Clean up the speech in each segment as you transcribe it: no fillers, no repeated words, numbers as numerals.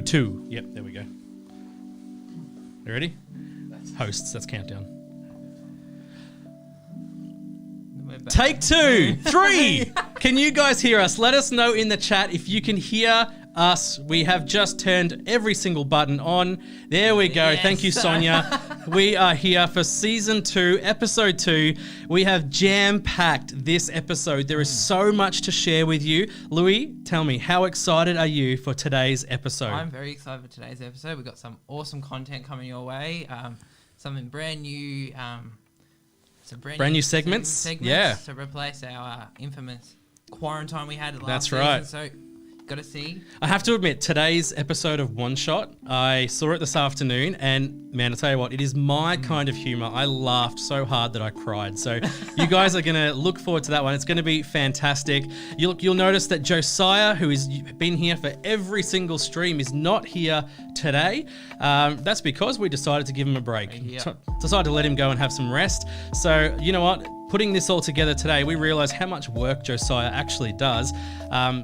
Two. Yep, there we go. You ready? Hosts, that's countdown. Take 2, 3. Can you guys hear us? Let us know in the chat if you can hear us. We have just turned every single button on. There we go. Yes. Thank you, Sonia. We are here for season 2, episode 2. We have jam-packed this episode. There is so much to share with you. Louis, tell me, how excited are you for today's episode? I'm very excited for today's episode. We've got some awesome content coming your way. Something brand new. Some brand new segments. Yeah. To replace our infamous quarantine we had last That's season. right. So, got to see. I have to admit, today's episode of One Shot, I saw it this afternoon, and man, I tell you what, it is my kind of humor. I laughed so hard that I cried. So you guys are going to look forward to that one. It's going to be fantastic. You'll notice that Josiah, who has been here for every single stream, is not here today. That's because we decided to give him a break. Decided to let him go and have some rest. So you know what? Putting this all together today, we realize how much work Josiah actually does.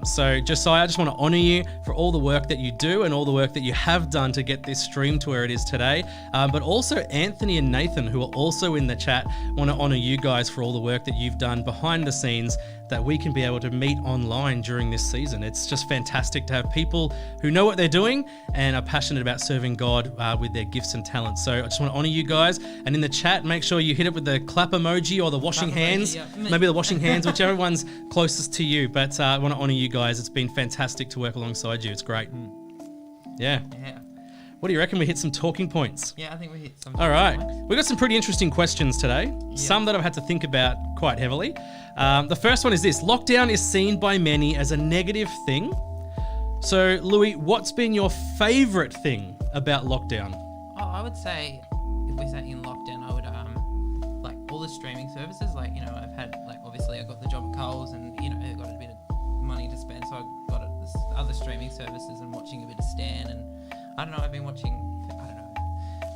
So Josiah, I just want to honor you for all the work that you do and all the work that you have done to get this stream to where it is today. But also Anthony and Nathan, who are also in the chat, want to honor you guys for all the work that you've done behind the scenes that we can be able to meet online during this season. It's just fantastic to have people who know what they're doing and are passionate about serving God with their gifts and talents. So I just want to honor you guys. And in the chat, make sure you hit it with the clap emoji or the washing hands. Maybe the washing hands, whichever one's closest to you. But I want to honor you guys. It's been fantastic to work alongside you. It's great. Yeah. What do you reckon? We hit some talking points. Yeah, I think we hit some. All right. We've got some pretty interesting questions today. Some that I've had to think about quite heavily. The first one is this. Lockdown is seen by many as a negative thing. So, Louis, what's been your favourite thing about lockdown? Oh, I would say, if we say in lockdown, I would, like all the streaming services, like, you know, I've had, like, obviously I got the job at Coles and, you know, I got a bit of money to spend, so I got this other streaming services and watching a bit of Stan, and I don't know, I've been watching,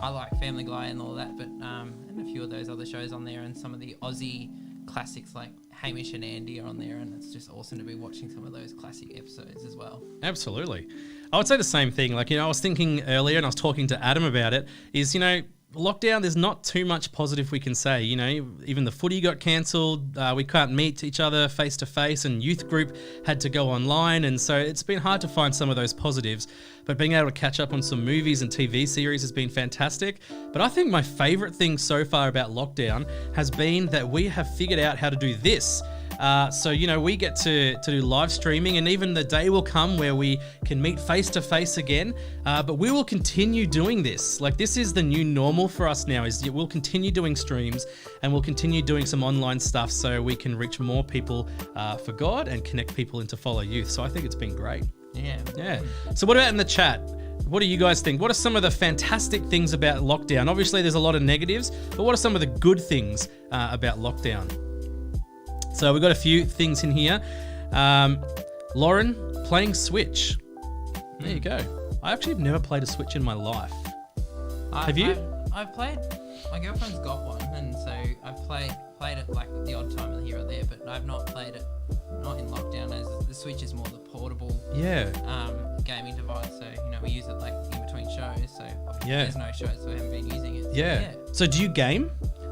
I like Family Guy and all that, but and a few of those other shows on there, and some of the Aussie classics like Hamish and Andy are on there, and it's just awesome to be watching some of those classic episodes as well. Absolutely. I would say the same thing. Like, you know, I was thinking earlier and I was talking to Adam about it, is, you know, lockdown, there's not too much positive we can say. You know, even the footy got cancelled. We can't meet each other face to face, and youth group had to go online. And so it's been hard to find some of those positives. But being able to catch up on some movies and TV series has been fantastic. But I think my favorite thing so far about lockdown has been that we have figured out how to do this. So, you know, we get to do live streaming, and even the day will come where we can meet face to face again. But we will continue doing this. Like, this is the new normal for us now, is we'll continue doing streams and we'll continue doing some online stuff so we can reach more people for God and connect people into Follow Youth. So I think it's been great. Yeah. So what about in the chat? What do you guys think? What are some of the fantastic things about lockdown? Obviously, there's a lot of negatives, but what are some of the good things about lockdown? So we've got a few things in here. Lauren, playing Switch. There you go. I actually have never played a Switch in my life. Have you? I've played. My girlfriend's got one, and so I've played it like the odd time here or there, but I've not played it. Not in lockdown, as the Switch is more the portable gaming device. So, you know, we use it like in between shows. So there's no shows, so we haven't been using it. So, yeah. So do you game?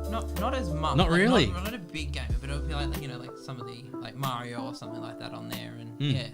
Not as much. Not really. Not a big gamer, but it'll be like, you know, like some of the like Mario or something like that on there, and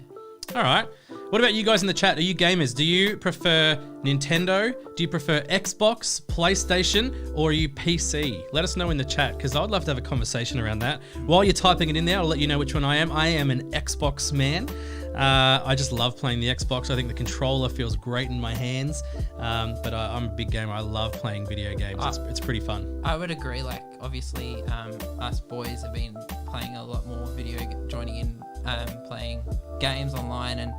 All right. What about you guys in the chat? Are you gamers? Do you prefer Nintendo? Do you prefer Xbox, PlayStation, or are you PC? Let us know in the chat, because I'd love to have a conversation around that. While you're typing it in there, I'll let you know which one I am. I am an Xbox man. I just love playing the Xbox. I think the controller feels great in my hands. But I'm a big gamer. I love playing video games. It's pretty fun. I would agree. Like, obviously, us boys have been playing a lot more joining in, playing games online. And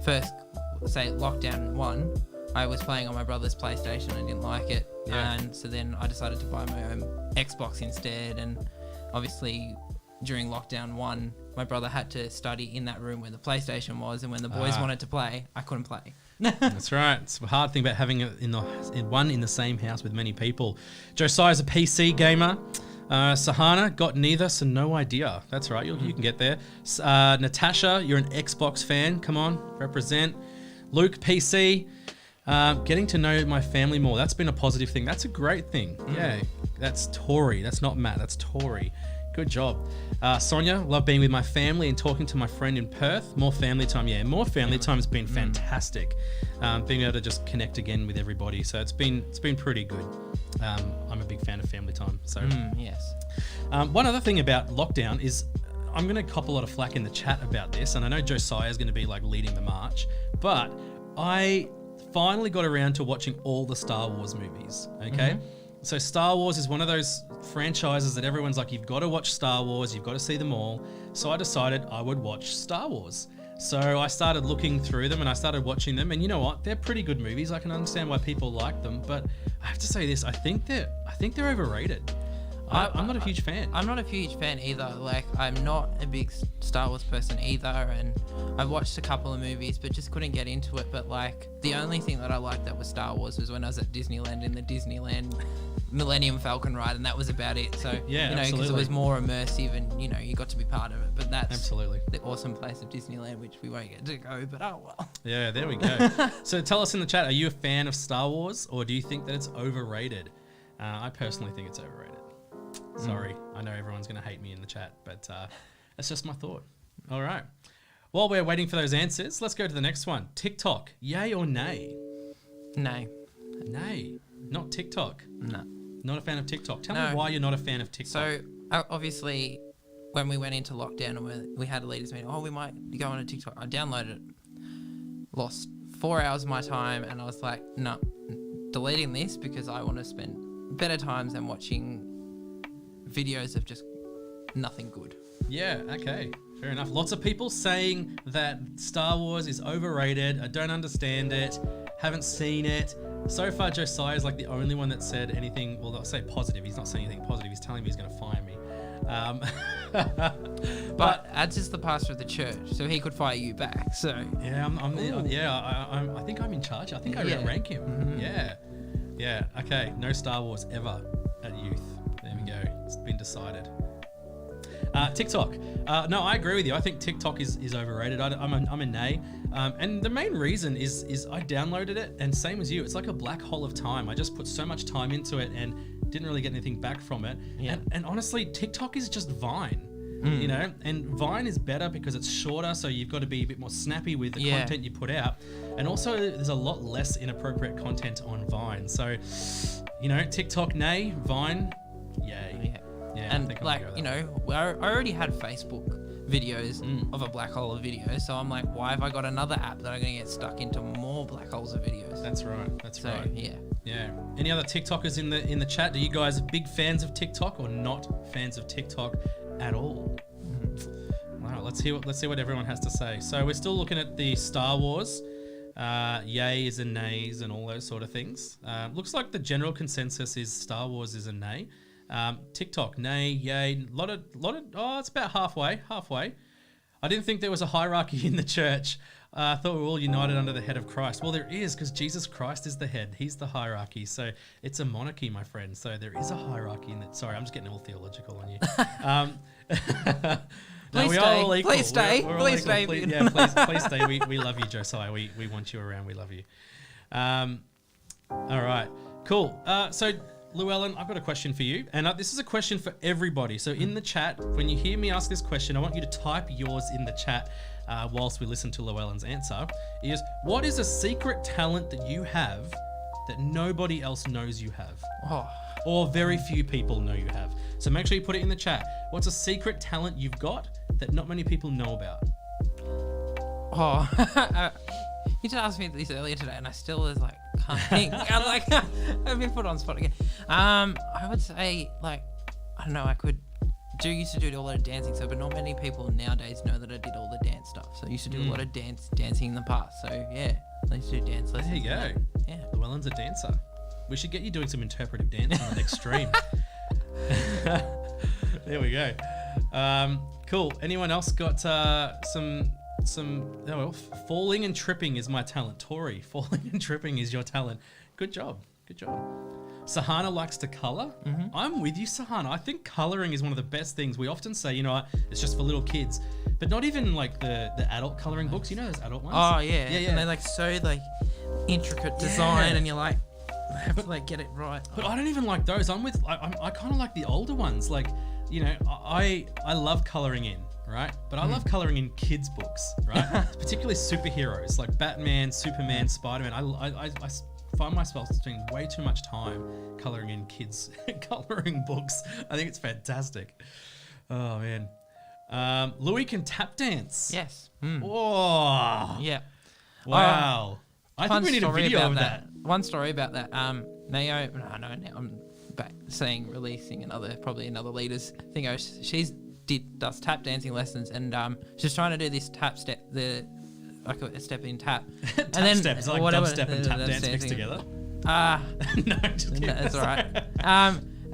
first, say lockdown 1, I was playing on my brother's PlayStation and didn't like it. Yeah. And so then I decided to buy my own Xbox instead. And obviously, during lockdown 1, my brother had to study in that room where the PlayStation was, and when the boys wanted to play, I couldn't play. That's right. It's a hard thing about having it in the same house with many people. Josiah's a PC gamer. Sahana got neither, so no idea. That's right. You can get there. Natasha, you're an Xbox fan. Come on, represent. Luke, PC. Getting to know my family more. That's been a positive thing. That's a great thing. Yeah. That's Tori. That's not Matt. That's Tori. Good job. Sonia, love being with my family and talking to my friend in Perth. More family time. Yeah, more family time has been fantastic. Being able to just connect again with everybody. So it's been pretty good. I'm a big fan of family time. So Yes. one other thing about lockdown is I'm going to cop a lot of flack in the chat about this. And I know Josiah is going to be like leading the march. But I finally got around to watching all the Star Wars movies. Okay. So Star Wars is one of those franchises that everyone's like, you've got to watch Star Wars, you've got to see them all. So I decided I would watch Star Wars. So I started looking through them and I started watching them, and you know what? They're pretty good movies. I can understand why people like them, but I have to say this: I think they're overrated. I'm not a huge fan. I'm not a huge fan either. Like, I'm not a big Star Wars person either, and I watched a couple of movies, but just couldn't get into it. But like, the only thing that I liked that was Star Wars was when I was at Disneyland in the Disneyland Millennium Falcon ride, and that was about it. So Yeah, because it absolutely. was more immersive, and you got to be part of it. But that's Absolutely. the awesome place of Disneyland, which we won't get to go. But oh well. Yeah, there we go. So tell us in the chat, are you a fan of Star Wars, or do you think that it's overrated? I personally think it's overrated. Sorry, I know everyone's going to hate me in the chat, but that's just my thought. All right. While we're waiting for those answers, let's go to the next one. TikTok, yay or nay? No. Nay, not TikTok. No. Not a fan of TikTok. Tell No. me why you're not a fan of TikTok. So obviously, when we went into lockdown and we had a leaders meeting, we might go on a TikTok. I downloaded it, lost 4 hours of my time, and I was like, no, deleting this because I want to spend better times than watching videos of just nothing good. Yeah, okay. Fair enough. Lots of people saying that Star Wars is overrated. I don't understand it. Haven't seen it. So far, Josiah is like the only one that said anything. Well, I'll say positive. He's not saying anything positive. He's telling me he's going to fire me. But Ads is the pastor of the church, so he could fire you back. So yeah, I think I'm in charge. I think I rank him. Mm-hmm. Yeah. Okay. No Star Wars ever at youth. There we go. It's been decided. TikTok. No, I agree with you. I think TikTok is overrated. I'm a nay. And the main reason is I downloaded it, and same as you, it's like a black hole of time. I just put so much time into it and didn't really get anything back from it. Yeah. And honestly, TikTok is just Vine. And Vine is better because it's shorter, so you've got to be a bit more snappy with the content you put out. And also, there's a lot less inappropriate content on Vine. So, TikTok, nay. Vine, yay. Yeah, and like, I already had Facebook videos of a black hole of videos, so I'm like, why have I got another app that I'm going to get stuck into more black holes of videos? That's right. That's So, right. Yeah. Any other TikTokers in the chat? Are you guys big fans of TikTok or not fans of TikTok at all? Wow, let's see what everyone has to say. So we're still looking at the Star Wars, yays and nays and all those sort of things. Looks like the general consensus is Star Wars is a nay. TikTok, nay, yay. It's about halfway. I didn't think there was a hierarchy in the church. I thought we were all united under the head of Christ. Well, there is, because Jesus Christ is the head. He's the hierarchy. So it's a monarchy, my friend. So there is a hierarchy in that. Sorry, I'm just getting all theological on you. Please we stay. are all equal. Please stay. We're all Please equal. stay. Please stay. We love you, Josiah. We want you around. We love you. All right. Cool. So Llewellyn, I've got a question for you, and this is a question for everybody. So in the chat, when you hear me ask this question, I want you to type yours in the chat whilst we listen to Llewellyn's answer. Is what is a secret talent that you have that nobody else knows you have? Oh, Or very few people know you have. So make sure you put it in the chat. What's a secret talent you've got that not many people know about? Oh, you just asked me this earlier today, and I still was like, can't think. I'm like, I've been put on spot again. I would say, like, I don't know, used to do a lot of dancing stuff, but not many people nowadays know that I did all the dance stuff. So I used to do a lot of dancing in the past. So yeah, I used to do dance lessons. There you go. Yeah. Llewellyn's a dancer. We should get you doing some interpretive dance on the next stream. There we go. Cool. Anyone else got falling and tripping is my talent. Tori, falling and tripping is your talent. Good job. Sahana likes to color. I'm with you, Sahana. I think coloring is one of the best things. We often say, it's just for little kids, but not even like the adult coloring books. You know those adult ones? Oh yeah. And they're like so like intricate design, and you're like, I have to like get it right. But I don't even like those. I kind of like the older ones. Like, I love coloring in, right? But I love coloring in kids' books, right? Particularly superheroes like Batman, Superman, Spider-Man. I find myself spending way too much time coloring in kids' coloring books. I think it's fantastic. Oh man. Louis can tap dance. Yes. Oh. Yeah. Wow. I think we need a video of that. One story about that. Now I'm back saying releasing probably another leader's thing. Does tap dancing lessons, and she's trying to do this tap step, like a step in tap. And then steps like dubstep and tap dance mixed together. No, just kidding. That's all right.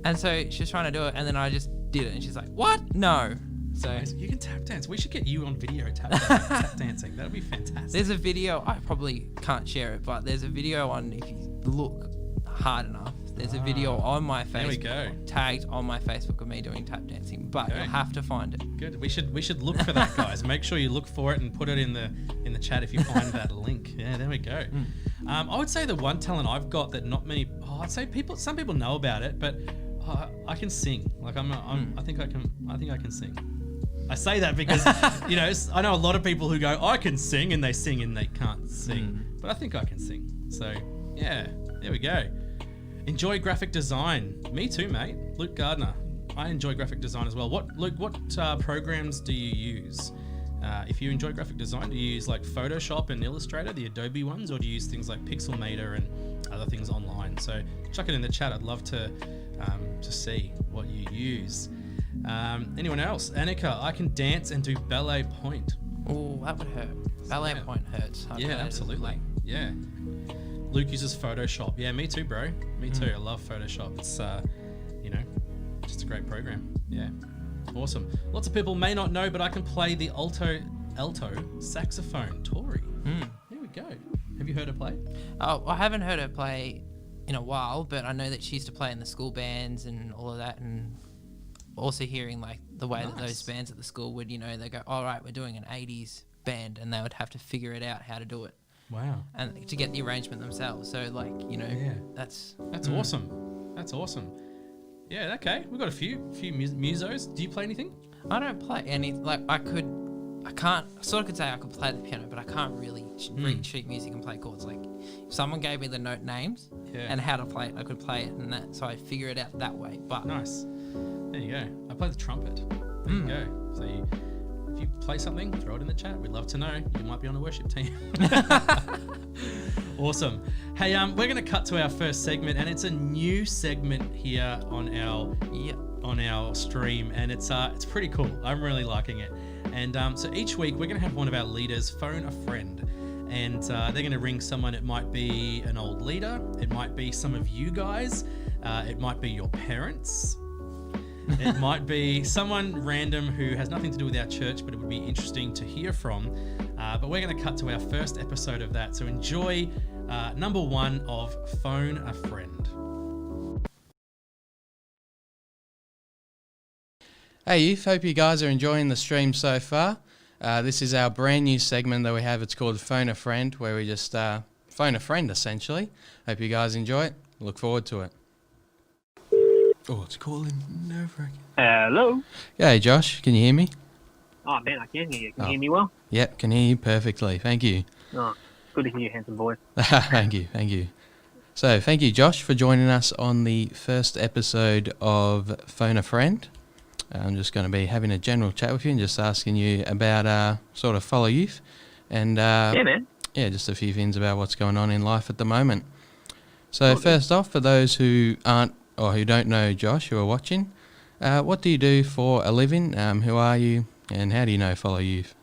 And so she's trying to do it, and then I just did it, and she's like, "What? No." So you can tap dance. We should get you on video tap dancing. That'd be fantastic. There's a video. I probably can't share it, but there's a video on. If you look hard enough, there's a video on my Facebook. There we go. Tagged on my Facebook of me doing tap dancing, but you'll have to find it. Good. We should look for that, guys. Make sure you look for it and put it in the chat if you find that link. Yeah, there we go. I would say the one talent I've got that not many. I'd say some people know about it, but I can sing. Like I think I can sing. I say that because I know a lot of people who go, I can sing, and they sing and they can't sing, but I think I can sing. So yeah, there we go. Enjoy graphic design. Me too, mate. Luke Gardner. I enjoy graphic design as well. Luke, what programs do you use? If you enjoy graphic design, do you use like Photoshop and Illustrator, the Adobe ones, or do you use things like Pixelmator and other things online? So chuck it in the chat. I'd love to see what you use. Anyone else? Annika, I can dance and do ballet point. Oh, that would hurt. Ballet point hurts. Absolutely. Yeah. Luke uses Photoshop. Yeah, me too, bro. Me too. I love Photoshop. It's just a great program. Yeah. Awesome. Lots of people may not know, but I can play the alto saxophone. Tori. There we go. Have you heard her play? Oh, I haven't heard her play in a while, but I know that she used to play in the school bands and all of that, and also hearing like the way that those bands at the school would, they go, all right, we're doing an 80s band, and they would have to figure it out how to do it. Wow. And to get the arrangement themselves. So that's awesome. That's awesome. Yeah, okay. We've got a few musos. Do you play anything? I don't play any, like I sort of could say I could play the piano, but I can't really read sheet music and play chords. Like if someone gave me the note names and how to play it, I could play it, and that, so I'd figure it out that way. But nice. There you go. I play the trumpet. There you go. So if you play something, throw it in the chat. We'd love to know. You might be on a worship team. Awesome. Hey, we're going to cut to our first segment, and it's a new segment here on our stream, and it's pretty cool. I'm really liking it. And so each week we're going to have one of our leaders phone a friend, and they're going to ring someone. It might be an old leader. It might be some of you guys. It might be your parents. It might be someone random who has nothing to do with our church, but it would be interesting to hear from. But we're going to cut to our first episode of that. So enjoy number 1 of Phone a Friend. Hey youth, hope you guys are enjoying the stream so far. This is our brand new segment that we have. It's called Phone a Friend, where we just phone a friend essentially. Hope you guys enjoy it. Look forward to it. Oh, it's calling. Nerve-wracking. Hello. Hey Josh, can you hear me? Oh man, I can hear you. Can you hear me well? Yep, can hear you perfectly. Thank you. Oh, good to hear you, handsome boy. Thank you. So, thank you, Josh, for joining us on the first episode of Phone a Friend. I'm just going to be having a general chat with you and just asking you about sort of Follow Youth and Yeah, man. yeah, just a few things about what's going on in life at the moment. So first off, for those who aren't or who don't know Josh, who are watching, what do you do for a living? Who are you, and how do you know Follow Youth?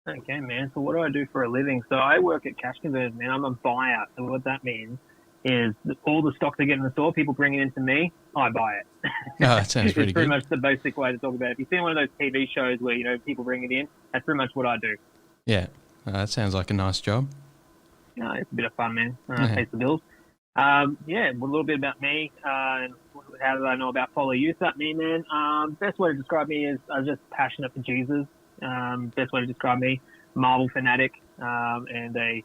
Okay, man. So what do I do for a living? So I work at Cash Converters, man. I'm a buyer. So what that means is all the stocks I get in the store, people bring it into me, I buy it. Oh, that sounds pretty It's pretty good. much the basic way to talk about it. If you've seen one of those TV shows where, people bring it in, that's pretty much what I do. Yeah, that sounds like a nice job. It's a bit of fun, man. Yeah. Pays the bills. A little bit about me. And how did I know about Follow Youth? About me, man. Best way to describe me is I'm just passionate for Jesus. Best way to describe me, Marvel fanatic, and a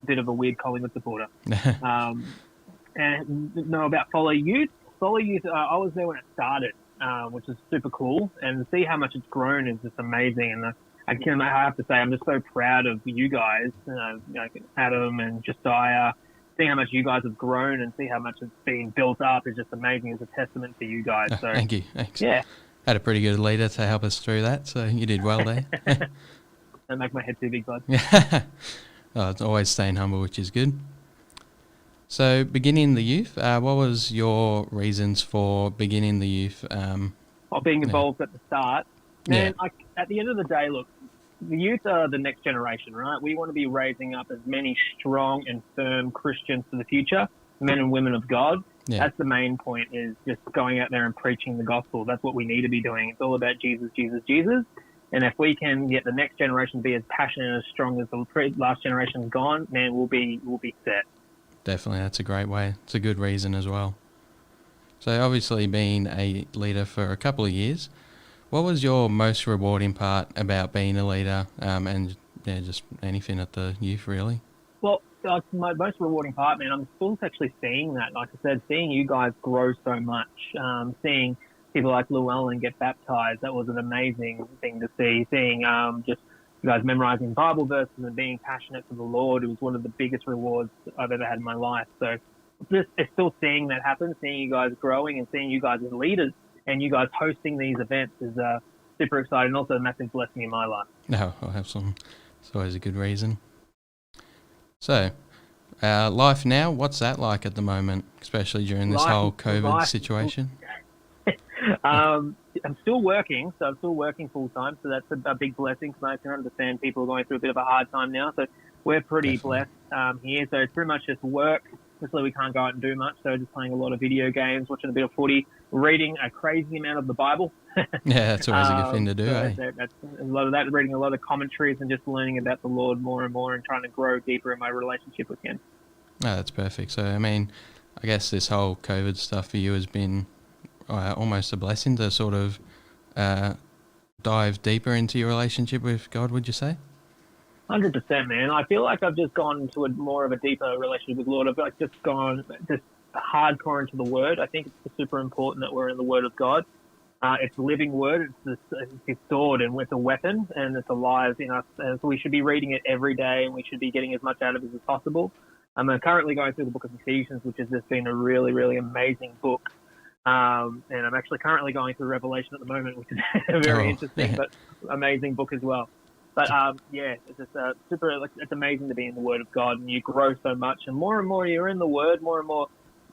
bit of a weird Collingwood supporter. And know about Follow Youth. Follow Youth, I was there when it started, which is super cool. And to see how much it's grown is just amazing. And I have to say, I'm just so proud of you guys, Adam and Josiah. Seeing how much you guys have grown and see how much it's been built up is just amazing. It's a testament to you guys. So Thank you. Thanks. yeah, Had a pretty good leader to help us through that, so you did well there. don't make my head too big, bud. Oh, it's always staying humble, which is good. So, beginning the youth, what was your reasons for beginning the youth? Or being involved at the start. Man, at the end of the day, look, the youth are the next generation, right? We want to be raising up as many strong and firm Christians for the future, men and women of God. Yeah. That's the main point, is just going out there and preaching the gospel. That's what we need to be doing. It's all about Jesus, Jesus, Jesus. And if we can get the next generation to be as passionate and as strong as the last generation's gone, man, we'll be set. Definitely, that's a great way. It's a good reason as well. So, obviously, being a leader for a couple of years, what was your most rewarding part about being a leader, and just anything at the youth, really? Well, my most rewarding part, man, I'm still actually seeing that. Like I said, seeing you guys grow so much, seeing people like Llewellyn get baptized, that was an amazing thing to see. Seeing just you guys memorizing Bible verses and being passionate for the Lord, it was one of the biggest rewards I've ever had in my life. So just still seeing that happen, seeing you guys growing and seeing you guys as leaders and you guys hosting these events is super exciting, and also a massive blessing in my life. No, I'll have some. It's always a good reason. So, life now, what's that like at the moment, especially during this whole COVID situation? I'm still working, so I'm still working full time, so that's a big blessing, because I can understand people are going through a bit of a hard time now, so we're pretty blessed here. So it's pretty much just work. Obviously, we can't go out and do much, so just playing a lot of video games, watching a bit of footy, reading a crazy amount of the Bible. Yeah, that's always a good thing to do, eh? That's a lot of that, reading a lot of commentaries and just learning about the Lord more and more and trying to grow deeper in my relationship with Him. Oh, that's perfect. So, I mean, I guess this whole COVID stuff for you has been almost a blessing to sort of dive deeper into your relationship with God, would you say? 100%, man. I feel like I've just gone into more of a deeper relationship with the Lord. I've just gone hardcore into the Word. I think it's super important that we're in the Word of God. It's a living Word. It's sword, and it's a weapon, and it's alive in us. And so we should be reading it every day, and we should be getting as much out of it as possible. I'm currently going through the book of Ephesians, which has just been a really, really amazing book. And I'm actually currently going through Revelation at the moment, which is a very interesting but amazing book as well. But it's just it's amazing to be in the Word of God, and you grow so much, and more you're in the Word, more and more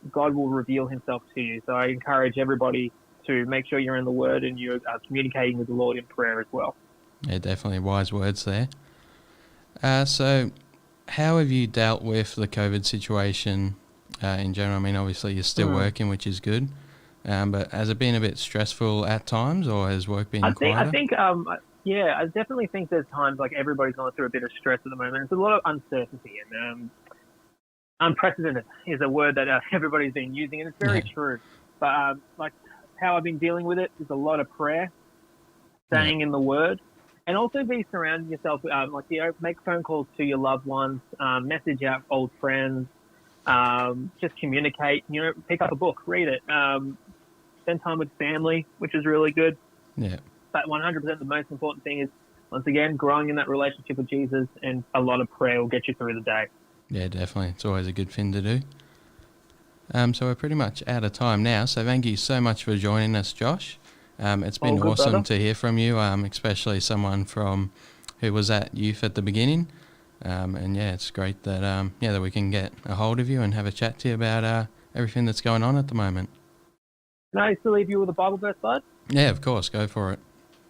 God will reveal Himself to you. So I encourage everybody to make sure you're in the Word and you're communicating with the Lord in prayer as well. Yeah, definitely wise words there. So how have you dealt with the COVID situation in general? I mean, obviously you're still working, which is good. But has it been a bit stressful at times, or has work been quieter? I definitely think there's times like everybody's going through a bit of stress at the moment. It's a lot of uncertainty, and unprecedented is a word that everybody's been using, and it's very true. But like how I've been dealing with it is a lot of prayer, staying in the Word, and also be surrounding yourself, make phone calls to your loved ones, message out old friends, just communicate, pick up a book, read it, spend time with family, which is really good. Yeah. But 100% the most important thing is, once again, growing in that relationship with Jesus, and a lot of prayer will get you through the day. Yeah, definitely. It's always a good thing to do. So we're pretty much out of time now. So thank you so much for joining us, Josh. It's been awesome to hear from you, especially someone from who was at youth at the beginning. And yeah, it's great that that we can get a hold of you and have a chat to you about everything that's going on at the moment. Can I still leave you with a Bible verse, bud? Yeah, of course, go for it.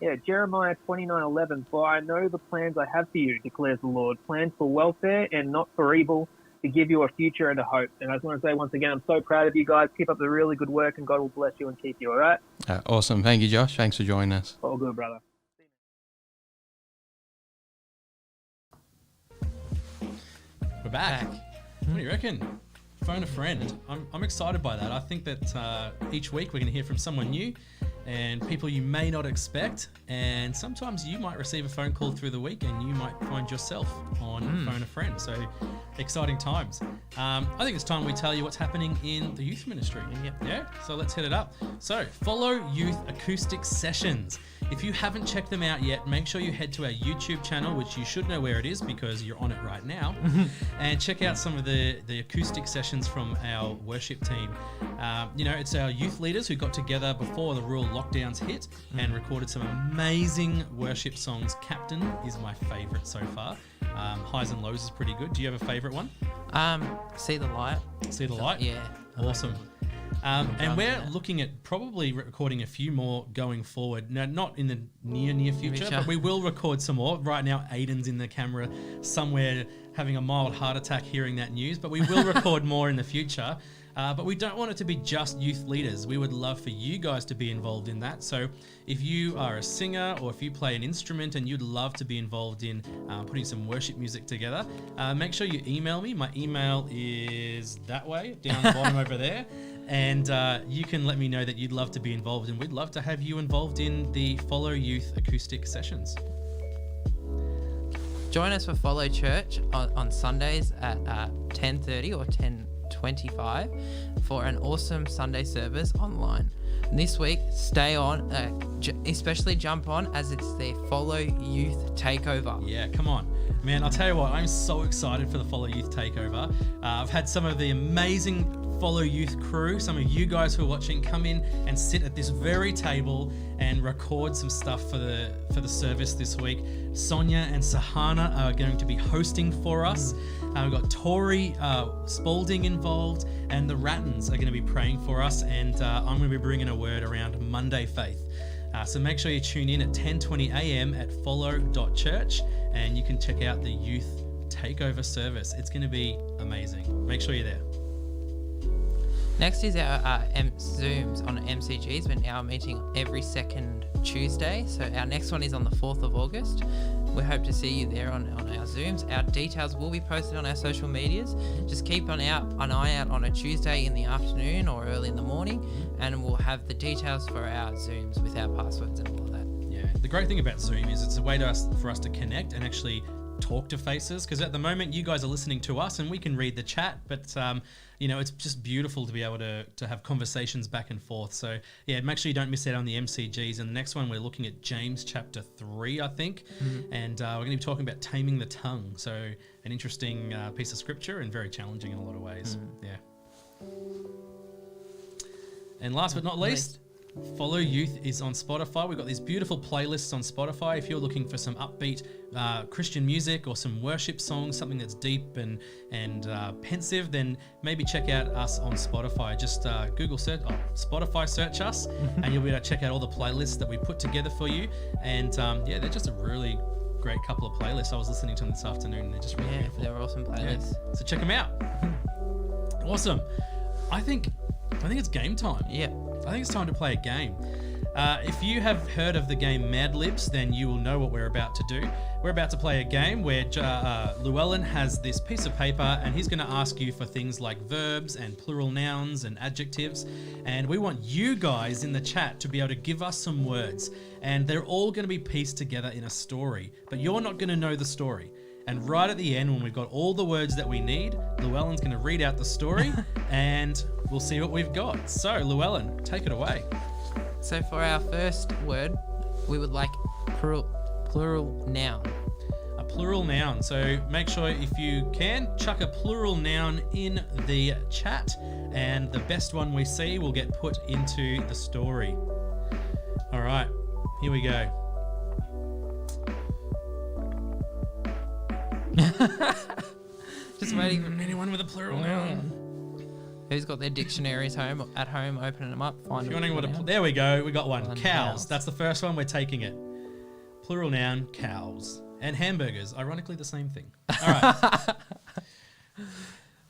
Yeah, Jeremiah 29:11. For I know the plans I have for you, declares the Lord, plans for welfare and not for evil, to give you a future and a hope. And I just want to say once again, I'm so proud of you guys. Keep up the really good work, and God will bless you and keep you. All right? Awesome. Thank you, Josh. Thanks for joining us. All good, brother. We're back. What do you reckon? Phone a friend. I'm excited by that. I think that each week we're going to hear from someone new and people you may not expect. And sometimes you might receive a phone call through the week and you might find yourself on Phone a Friend. So exciting times. I think it's time we tell you what's happening in the youth ministry. Yeah? So let's hit it up. So follow Youth Acoustic Sessions. If you haven't checked them out yet, make sure you head to our YouTube channel, which you should know where it is because you're on it right now, and check out some of the acoustic sessions from our worship team. It's our youth leaders who got together before the rural lockdowns hit and recorded some amazing worship songs. Captain is my favourite so far. Highs and Lows is pretty good. Do you have a favourite one? See the Light. See the Light? Yeah. Awesome. And we're looking at probably recording a few more going forward. Now, not in the near future, but we will record some more. Right now, Aiden's in the camera somewhere having a mild heart attack hearing that news, but we will record more in the future. But we don't want it to be just youth leaders. We would love for you guys to be involved in that. So if you are a singer or if you play an instrument and you'd love to be involved in putting some worship music together, make sure you email me. My email is that way, down the bottom over there. And you can let me know that you'd love to be involved, and we'd love to have you involved in the Follow Youth Acoustic Sessions. Join us for Follow Church on Sundays at 10:30 or 10:25 for an awesome Sunday service online. And this week, stay on, especially jump on as it's the Follow Youth Takeover. Yeah, come on. Man, I'll tell you what, I'm so excited for the Follow Youth Takeover. I've had some of the amazing Follow Youth crew, some of you guys who are watching, come in and sit at this very table and record some stuff for the service this week. Sonia and Sahana are going to be hosting for us. We've got Tori Spalding involved, and the Rattans are going to be praying for us, and I'm going to be bringing a word around Monday Faith. So make sure you tune in at 10:20 a.m. at follow.church, and you can check out the Youth Takeover service. It's going to be amazing. Make sure you're there. Next is our Zooms on MCGs. We're now meeting every second Tuesday. So our next one is on the 4th of August. We hope to see you there on our Zooms. Our details will be posted on our social medias. Just keep an eye out on a Tuesday in the afternoon or early in the morning, and we'll have the details for our Zooms with our passwords and all of that. Yeah, the great thing about Zoom is it's a way for us to connect and actually talk to faces, because at the moment you guys are listening to us and we can read the chat, but it's just beautiful to be able to have conversations back and forth. So yeah, make sure you don't miss out on the MCGs. And the next one we're looking at James chapter 3, I think, and we're going to be talking about taming the tongue. So an interesting piece of scripture and very challenging in a lot of ways. Yeah. And last but not least, Follow Youth is on Spotify. We've got these beautiful playlists on Spotify. If you're looking for some upbeat Christian music or some worship songs, something that's deep and pensive, then maybe check out us on Spotify. Just Google search, Spotify search us, and you'll be able to check out all the playlists that we put together for you. And they're just a really great couple of playlists. I was listening to them this afternoon, and they're just really beautiful. They're awesome playlists. Yeah. So check them out. Awesome. I think it's game time. Yeah. I think it's time to play a game. If you have heard of the game Mad Libs, then you will know what we're about to do. We're about to play a game where Llewellyn has this piece of paper, and he's going to ask you for things like verbs and plural nouns and adjectives. And we want you guys in the chat to be able to give us some words. And they're all going to be pieced together in a story. But you're not going to know the story. And right at the end, when we've got all the words that we need, Llewellyn's going to read out the story and we'll see what we've got. So, Llewellyn, take it away. So for our first word, we would like plural noun. A plural noun. So make sure, if you can, chuck a plural noun in the chat, and the best one we see will get put into the story. All right, here we go. Just waiting for Anyone with a plural noun? who's got their dictionaries at home, opening them up, If finding. you're wondering what there we go. We got one. One, Cows. cows. That's the first one. We're taking it. Plural noun, cows. And hamburgers. Ironically, the same thing. All right.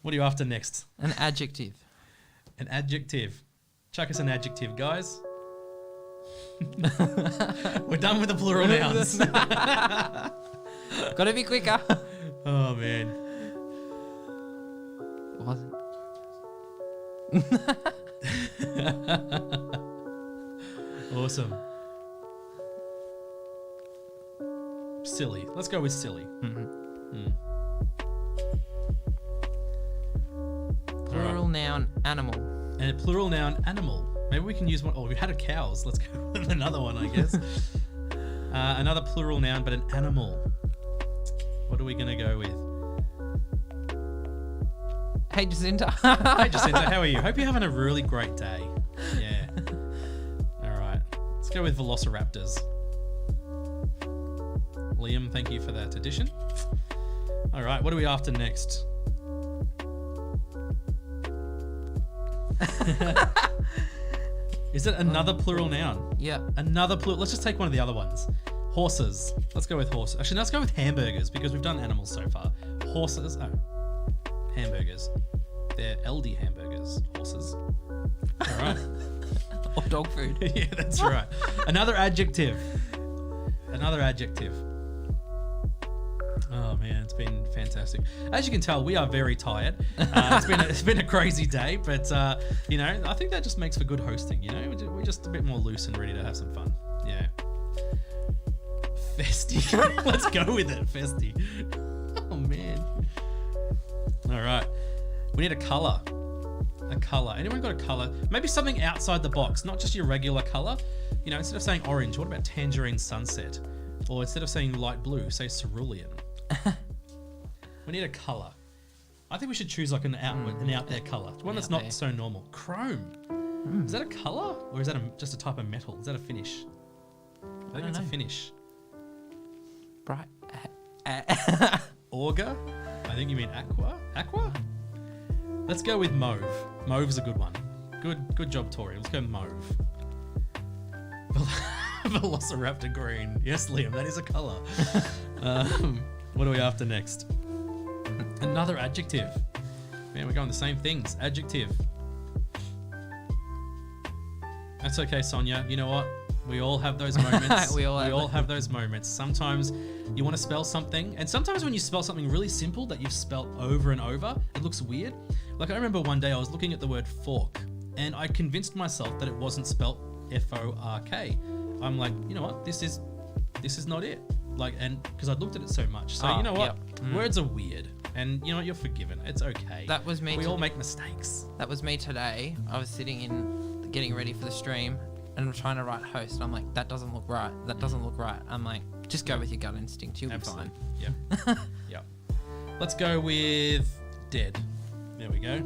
What are you after next? An adjective. An adjective. Chuck us an adjective, guys. We're done with the plural nouns. Gotta be quicker. Oh, man. Was it? Awesome. Silly. Let's go with silly. Plural noun, animal. And a plural noun, animal. Maybe we can use one. Oh, we had a cows. Let's go with another one, I guess. Another plural noun, but an animal. What are we going to go with? Hey, Jacinta. Hey, Jacinta, how are you? Hope you're having a really great day. Yeah. All right. Let's go with velociraptors. Liam, thank you for that addition. All right. What are we after next? Is it another plural noun? Yeah. Another plural. Let's just take one of the other ones. Horses. Let's go with horses. Actually, let's go with hamburgers because we've done animals so far. Horses. Oh. Hamburgers. They're LD hamburgers. Horses. All right. Or dog food. Yeah, that's right. Another adjective. Another adjective. Oh man, it's been fantastic. As you can tell, we are very tired. It's been a crazy day, but you know, I think that just makes for good hosting. You know, we're just a bit more loose and ready to have some fun. Yeah. Festy. Let's go with it, Festy. Oh man. All right. We need a color. A color. Anyone got a color? Maybe something outside the box, not just your regular color. You know, instead of saying orange, what about tangerine sunset? Or instead of saying light blue, say cerulean. We need a color. I think we should choose like an out there color. One that's not so normal. Chrome. Is that a color or is that just a type of metal? Is that a finish? I think it's a finish. Bright. Auger. I think you mean aqua. Aqua. Let's go with mauve. Mauve's a good one. Good job, Tori. Let's go mauve. Velociraptor green. Yes, Liam, that is a color. What are we after next? Another adjective. Man, we're going the same things. Adjective. That's okay, Sonia. You know what? We all have those moments. We all have those moments. Sometimes you want to spell something, and sometimes when you spell something really simple that you've spelt over and over, it looks weird. Like I remember one day I was looking at the word fork, and I convinced myself that it wasn't spelt F-O-R-K. I'm like, you know what? This is not it. Like, and because I'd looked at it so much. So you know what? Yep. Words are weird, and you know what? You're forgiven. It's okay. That was me. We all make mistakes. That was me today. I was sitting in, getting ready for the stream, and I'm trying to write host. I'm like, that doesn't look right. That doesn't look right. I'm like, just go with your gut instinct. You'll be fine. Yep. Yep. Let's go with dead. There we go.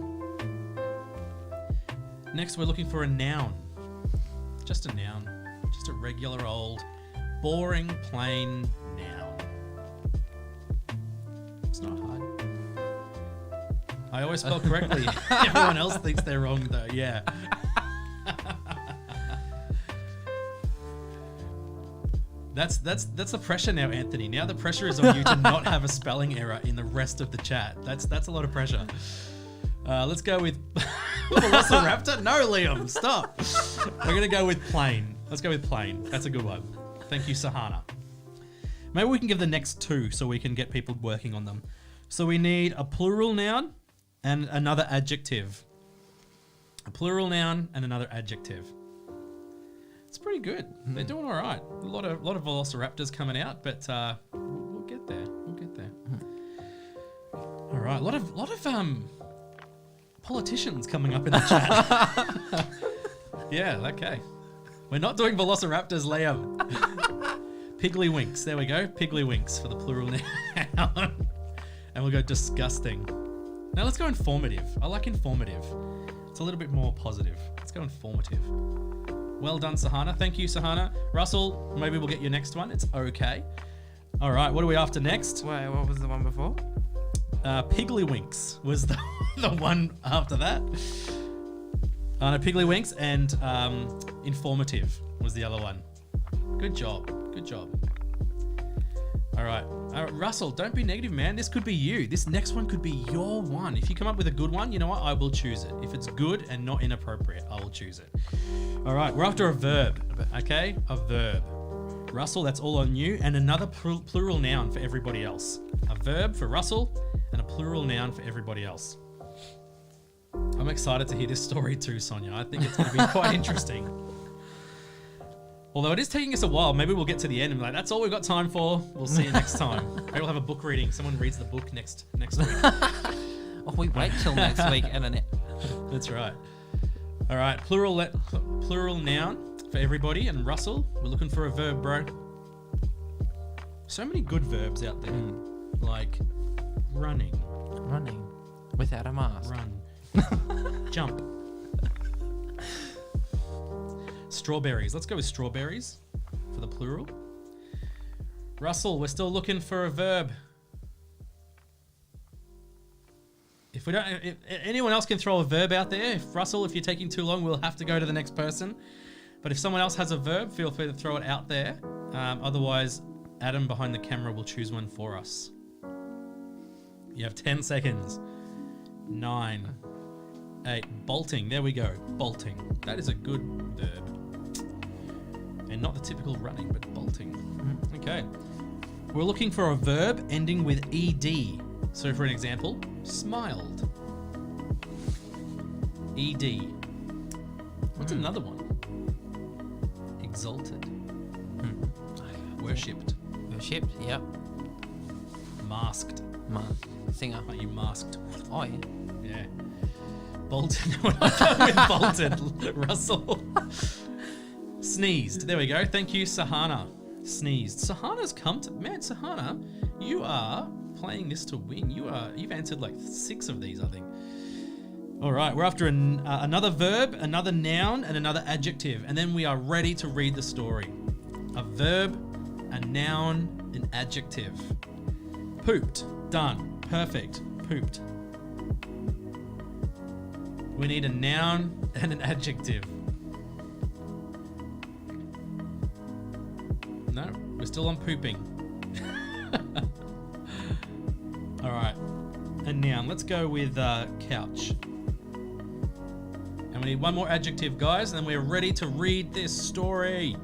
Next, we're looking for a noun. Just a noun. Just a regular old, boring, plain noun. It's not hard. I always spell correctly. Everyone else thinks they're wrong, though. Yeah. That's the pressure now, Anthony. Now the pressure is on you to not have a spelling error in the rest of the chat. That's a lot of pressure. Let's go with Velociraptor. No, Liam, stop. We're gonna go with plain. Let's go with plain. That's a good one. Thank you, Sahana. Maybe we can give the next two so we can get people working on them. So we need a plural noun and another adjective. A plural noun and another adjective. It's pretty good. They're doing all right. A lot of velociraptors coming out, but we'll get there. We'll get there. All right. A lot of politicians coming up in the chat. Yeah. Okay. We're not doing velociraptors, Liam. Piggly-winks. There we go. Piggly-winks for the plural noun. And we'll go disgusting. Now let's go informative. I like informative. It's a little bit more positive. Let's go informative. Well done, Sahana. Thank you, Sahana. Russell, maybe we'll get your next one. It's okay. All right, what are we after next? Wait, what was the one before? Piggly was the one after that. No, Piggly and informative was the other one. Good job. All right, Russell, don't be negative, man. This could be you. This next one could be your one. If you come up with a good one, you know what? I will choose it. If it's good and not inappropriate, I will choose it. All right, we're after a verb, okay? A verb. Russell, that's all on you, and another plural noun for everybody else. A verb for Russell and a plural noun for everybody else. I'm excited to hear this story too, Sonia. I think it's going to be quite interesting. Although it is taking us a while, maybe we'll get to the end and be like, that's all we've got time for. We'll see you next time. Maybe we'll have a book reading. Someone reads the book next week. Oh, we wait till next week, and then That's right. All right, plural noun for everybody. And Russell, we're looking for a verb, bro. So many good verbs out there, like running, without a mask. run, jump. Strawberries. Let's go with strawberries for the plural. Russell, we're still looking for a verb. If anyone else can throw a verb out there, if you're taking too long, we'll have to go to the next person. But if someone else has a verb, feel free to throw it out there. Otherwise, Adam behind the camera will choose one for us. You have 10 seconds. 9, 8, bolting. There we go. Bolting. That is a good verb. And not the typical running, but bolting. Okay. We're looking for a verb ending with ed. So for an example, smiled. Ed. What's another one? Exalted. Worshipped. Worshipped, yep. Masked. Singer. Are you masked? Oh, yeah. Yeah. Bolted. We're not going with bolted, Russell. Sneezed. There we go. Thank you, Sahana. Sneezed. Sahana's come to... Man, Sahana, you are playing this to win. You've answered like 6 of these, I think. All right, we're after another verb, another noun, and another adjective. And then we are ready to read the story. A verb, a noun, an adjective. Pooped. Done. Perfect. Pooped. We need a noun and an adjective. No, we're still on pooping. All right, a noun. Let's go with couch. And we need one more adjective, guys, and then we're ready to read this story.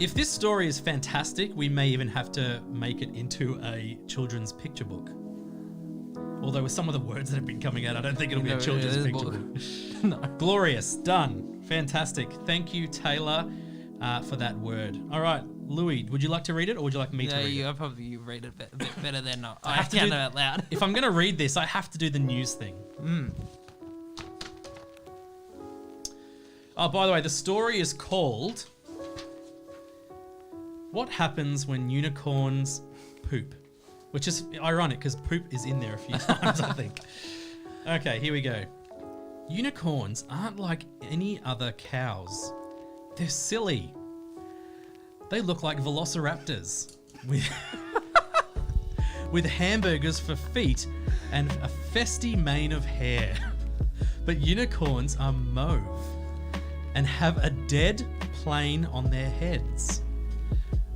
If this story is fantastic, we may even have to make it into a children's picture book. Although with some of the words that have been coming out, I don't think it'll be a children's picture book. No. Glorious. Done. Fantastic. Thank you, Taylor, for that word. All right, Louis, would you like to read it or would you like me to read it? I probably read it a bit better than I have to can do- out loud. If I'm going to read this, I have to do the news thing. Oh, by the way, the story is called What Happens When Unicorns Poop? Which is ironic because poop is in there a few times, I think. Okay, here we go. Unicorns aren't like any other cows. They're silly. They look like velociraptors with hamburgers for feet and a festy mane of hair. But unicorns are mauve and have a dead plane on their heads.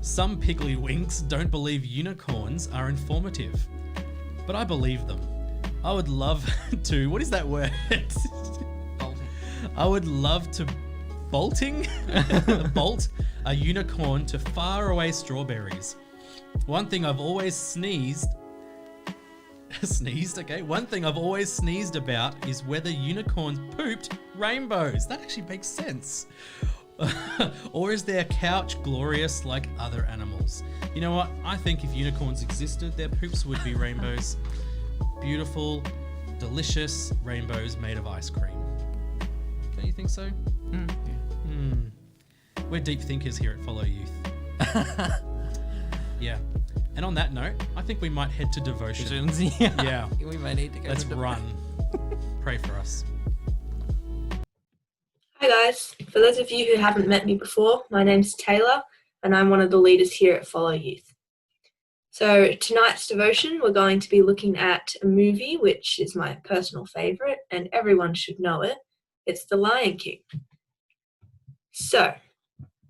Some piggly-winks don't believe unicorns are informative, but I believe them. I would love to... What is that word? Bolting. I would love to bolt a unicorn to faraway strawberries. One thing I've always One thing I've always sneezed about is whether unicorns pooped rainbows. That actually makes sense. Or is their couch glorious like other animals? You know what? I think if unicorns existed, their poops would be rainbows. Beautiful, delicious rainbows made of ice cream. Don't you think so? We're deep thinkers here at Follow Youth. Yeah. And on that note, I think we might head to devotion. Yeah. We may need to go. Let's run. Pray for us. Hi guys, for those of you who haven't met me before, my name's Taylor and I'm one of the leaders here at Follow Youth. So tonight's devotion, we're going to be looking at a movie which is my personal favourite and everyone should know it. It's The Lion King. So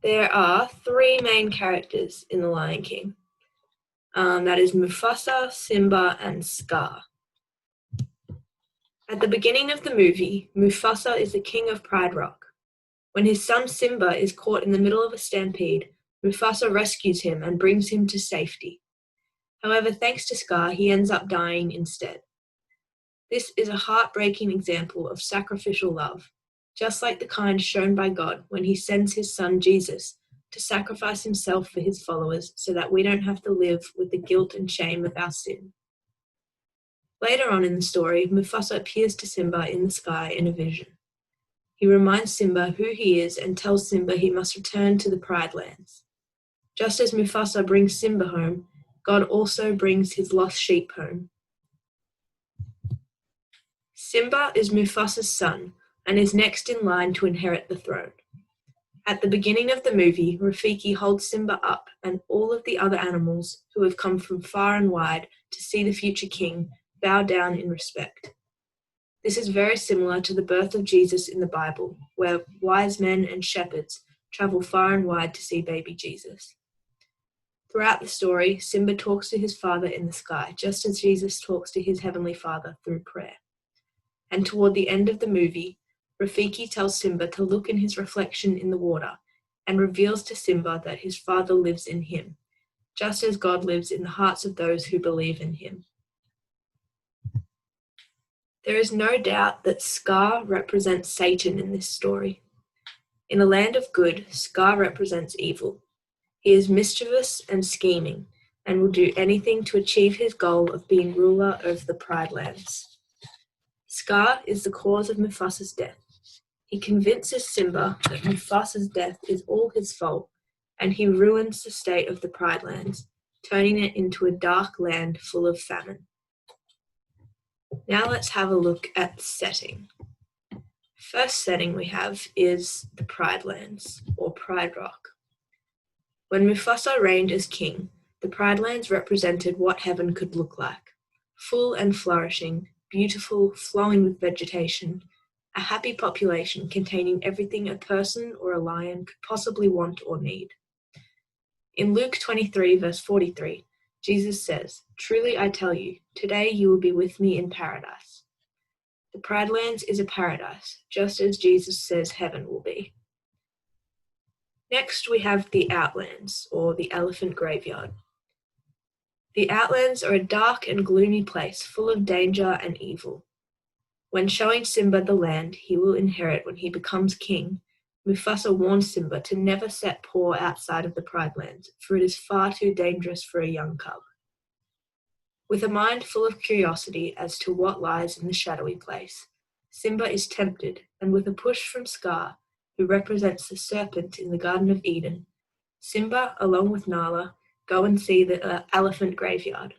there are three main characters in The Lion King. That is Mufasa, Simba, and Scar. At the beginning of the movie, Mufasa is the king of Pride Rock. When his son Simba is caught in the middle of a stampede, Mufasa rescues him and brings him to safety. However, thanks to Scar, he ends up dying instead. This is a heartbreaking example of sacrificial love, just like the kind shown by God when he sends his son Jesus to sacrifice himself for his followers so that we don't have to live with the guilt and shame of our sin. Later on in the story, Mufasa appears to Simba in the sky in a vision. He reminds Simba who he is and tells Simba he must return to the Pride Lands. Just as Mufasa brings Simba home, God also brings his lost sheep home. Simba is Mufasa's son and is next in line to inherit the throne. At the beginning of the movie, Rafiki holds Simba up and all of the other animals who have come from far and wide to see the future king bow down in respect. This is very similar to the birth of Jesus in the Bible, where wise men and shepherds travel far and wide to see baby Jesus. Throughout the story, Simba talks to his father in the sky, just as Jesus talks to his heavenly Father through prayer. And toward the end of the movie, Rafiki tells Simba to look in his reflection in the water and reveals to Simba that his father lives in him, just as God lives in the hearts of those who believe in him. There is no doubt that Scar represents Satan in this story. In a land of good, Scar represents evil. He is mischievous and scheming, and will do anything to achieve his goal of being ruler over the Pride Lands. Scar is the cause of Mufasa's death. He convinces Simba that Mufasa's death is all his fault, and he ruins the state of the Pride Lands, turning it into a dark land full of famine. Now let's have a look at the setting. First setting we have is the Pride Lands, or Pride Rock. When Mufasa reigned as king, the Pride Lands represented what heaven could look like. Full and flourishing, beautiful, flowing with vegetation, a happy population containing everything a person or a lion could possibly want or need. In Luke 23, verse 43, Jesus says, "Truly I tell you, today you will be with me in paradise." The Pride Lands is a paradise, just as Jesus says heaven will be. Next, we have the Outlands, or the Elephant Graveyard. The Outlands are a dark and gloomy place full of danger and evil. When showing Simba the land he will inherit when he becomes king, Mufasa warns Simba to never set paw outside of the Pride Lands, for it is far too dangerous for a young cub. With a mind full of curiosity as to what lies in the shadowy place, Simba is tempted, and with a push from Scar, who represents the serpent in the Garden of Eden, Simba, along with Nala, go and see the elephant graveyard.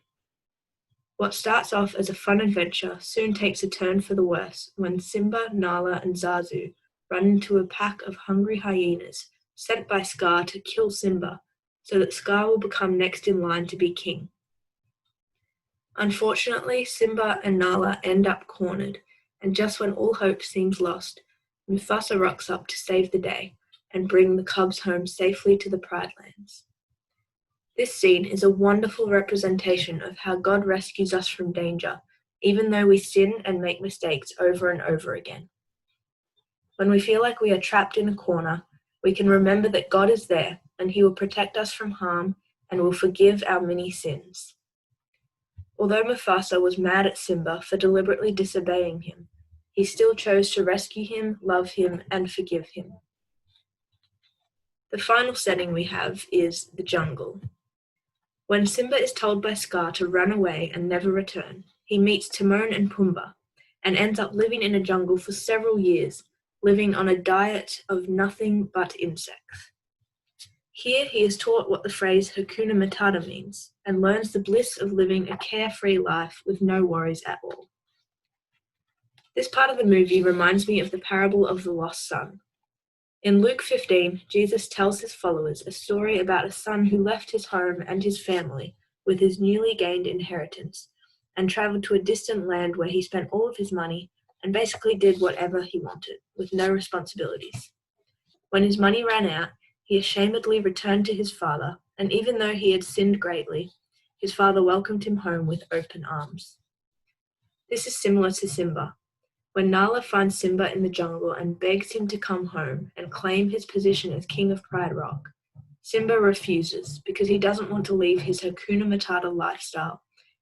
What starts off as a fun adventure soon takes a turn for the worse when Simba, Nala, and Zazu run into a pack of hungry hyenas sent by Scar to kill Simba, so that Scar will become next in line to be king. Unfortunately, Simba and Nala end up cornered, and just when all hope seems lost, Mufasa rocks up to save the day and bring the cubs home safely to the Pride Lands. This scene is a wonderful representation of how God rescues us from danger, even though we sin and make mistakes over and over again. When we feel like we are trapped in a corner, we can remember that God is there and He will protect us from harm and will forgive our many sins. Although Mufasa was mad at Simba for deliberately disobeying him, he still chose to rescue him, love him, and forgive him. The final setting we have is the jungle. When Simba is told by Scar to run away and never return, he meets Timon and Pumbaa and ends up living in a jungle for several years, living on a diet of nothing but insects. Here he is taught what the phrase Hakuna Matata means and learns the bliss of living a carefree life with no worries at all. This part of the movie reminds me of the parable of the lost son. In Luke 15, Jesus tells his followers a story about a son who left his home and his family with his newly gained inheritance and travelled to a distant land where he spent all of his money and basically did whatever he wanted, with no responsibilities. When his money ran out, he ashamedly returned to his father, and even though he had sinned greatly, his father welcomed him home with open arms. This is similar to Simba. When Nala finds Simba in the jungle and begs him to come home and claim his position as king of Pride Rock, Simba refuses because he doesn't want to leave his Hakuna Matata lifestyle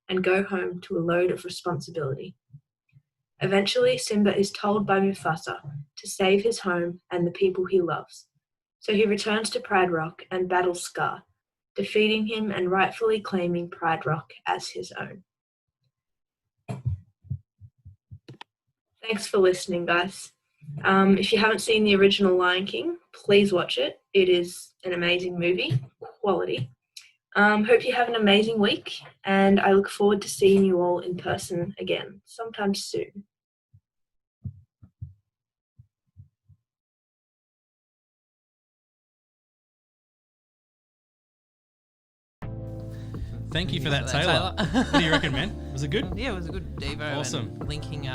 and go home to a load of responsibility. Eventually, Simba is told by Mufasa to save his home and the people he loves. So he returns to Pride Rock and battles Scar, defeating him and rightfully claiming Pride Rock as his own. Thanks for listening, guys. If you haven't seen the original Lion King, please watch it. It is an amazing movie, quality. Hope you have an amazing week, and I look forward to seeing you all in person again sometime soon. Thank you for that, Taylor. What do you reckon, man? Was it good? Yeah, it was a good Devo. Awesome. And linking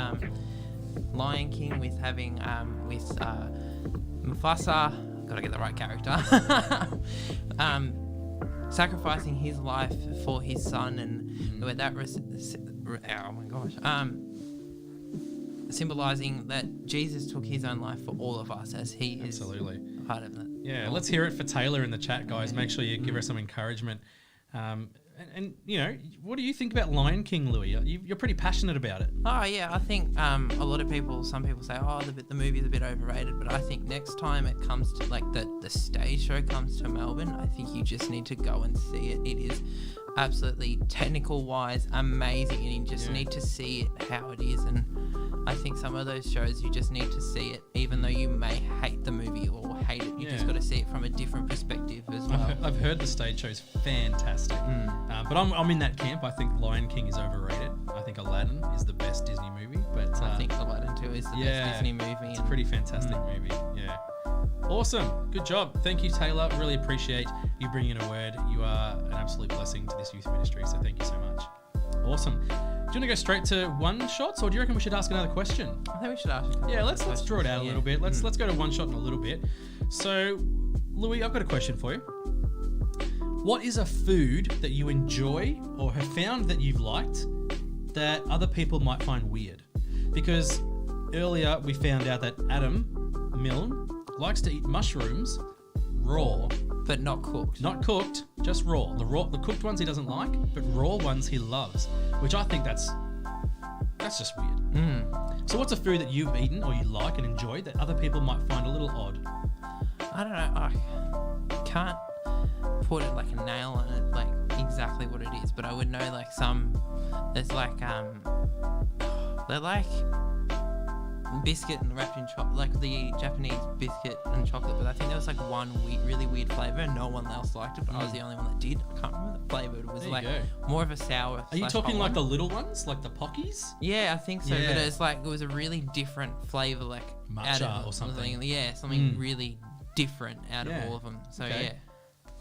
Lion King with having with Mufasa, gotta get the right character. Sacrificing his life for his son, and with that oh my gosh, symbolizing that Jesus took his own life for all of us, as he Absolutely. is part of that. Yeah, let's hear it for Taylor in the chat, guys. Make sure you give her some encouragement. And you know, what do you think about Lion King, Louis? You're pretty passionate about it. Oh yeah, I think a lot of people, some people say, oh, the movie's a bit overrated, but I think next time it comes to like the stage show comes to Melbourne, I think you just need to go and see it. It is absolutely technical wise amazing, and you just need to see it how it is. And I think some of those shows you just need to see it, even though you may hate the movie or hate it. You just got to see it from a different perspective as well. I've heard the stage show's fantastic, but I'm in that camp. I think Lion King is overrated. I think Aladdin is the best Disney movie, but I think Aladdin 2 is the best Disney movie. It's a pretty fantastic movie. Yeah. Awesome. Good job. Thank you, Taylor. Really appreciate you bringing in a word. You are an absolute blessing to this youth ministry, so thank you so much. Awesome. Do you want to go straight to one shots, or do you reckon we should ask another question? I think we should ask. Yeah, let's draw it out a little bit. Let's go to one shot in a little bit. So, Louis, I've got a question for you. What is a food that you enjoy or have found that you've liked that other people might find weird? Because earlier we found out that Adam Milne likes to eat mushrooms raw. But not cooked. Not cooked, just raw. The cooked ones he doesn't like, but raw ones he loves, which I think that's just weird. So what's a food that you've eaten or you like and enjoy that other people might find a little odd? I don't know. I can't put it like a nail on it, like exactly what it is, but I would know like there's like they're like biscuit and wrapped in chocolate, like the Japanese biscuit and chocolate, but I think there was like one really weird flavour and no one else liked it, but I was the only one that did. I can't remember the flavour. It was There like you go. more of a sour. Are you talking like the little ones, like the Pockies? Yeah, I think so. Yeah. But it's like it was a really different flavour, like Matcha out of or something. Yeah, something really different out Yeah. of all of them. So Okay. yeah.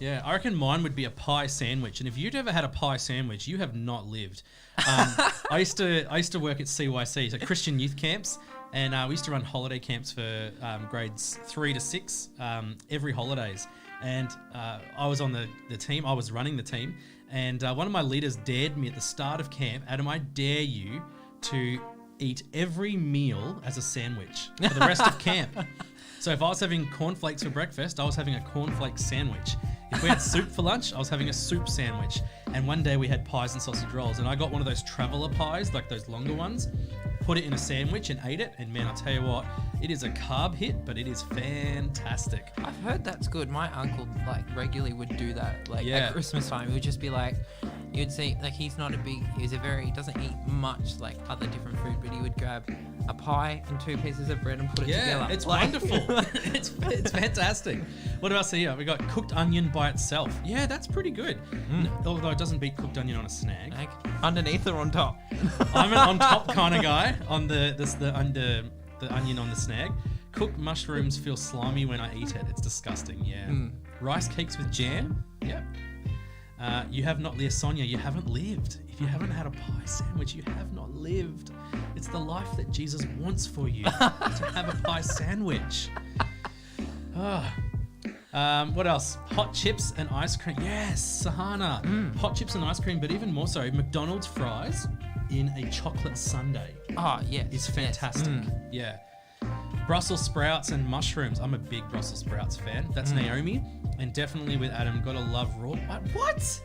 Yeah, I reckon mine would be a pie sandwich. And if you'd ever had a pie sandwich, you have not lived. I used to work at CYC, so Christian youth camps, and we used to run holiday camps for grades 3 to 6 every holidays. And I was on the team. I was running the team, and one of my leaders dared me at the start of camp, Adam, I dare you to eat every meal as a sandwich for the rest of camp. So if I was having cornflakes for breakfast, I was having a cornflake sandwich. If we had soup for lunch, I was having a soup sandwich. And one day we had pies and sausage rolls, and I got one of those traveller pies, like those longer ones, put it in a sandwich and ate it. And man, I'll tell you what, it is a carb hit, but it is fantastic. I've heard that's good. My uncle like regularly would do that. Like Yeah. at Christmas time, he would just be like, you'd see like he doesn't eat much like other different food, but he would grab a pie and 2 pieces of bread and put it Yeah, together. it's Like- wonderful. it's fantastic. What else here? We got cooked onion by itself. Yeah, that's pretty good. Although it doesn't beat cooked onion on a snag. Like, underneath or on top? I'm an on top kind of guy. On the onion on the snag. Cooked mushrooms feel slimy when I eat it. It's disgusting. Yeah. Rice cakes with jam. Yep. You have not lived, Sonia, you haven't lived. If you haven't had a pie sandwich, you have not lived. It's the life that Jesus wants for you, to have a pie sandwich. What else? Hot chips and ice cream. Yes, Sahana. Hot chips and ice cream, but even more so, McDonald's fries in a chocolate sundae. Oh, yeah. It's fantastic. Yeah. Brussels sprouts and mushrooms. I'm a big Brussels sprouts fan. That's Naomi. And definitely with Adam, gotta love raw. What?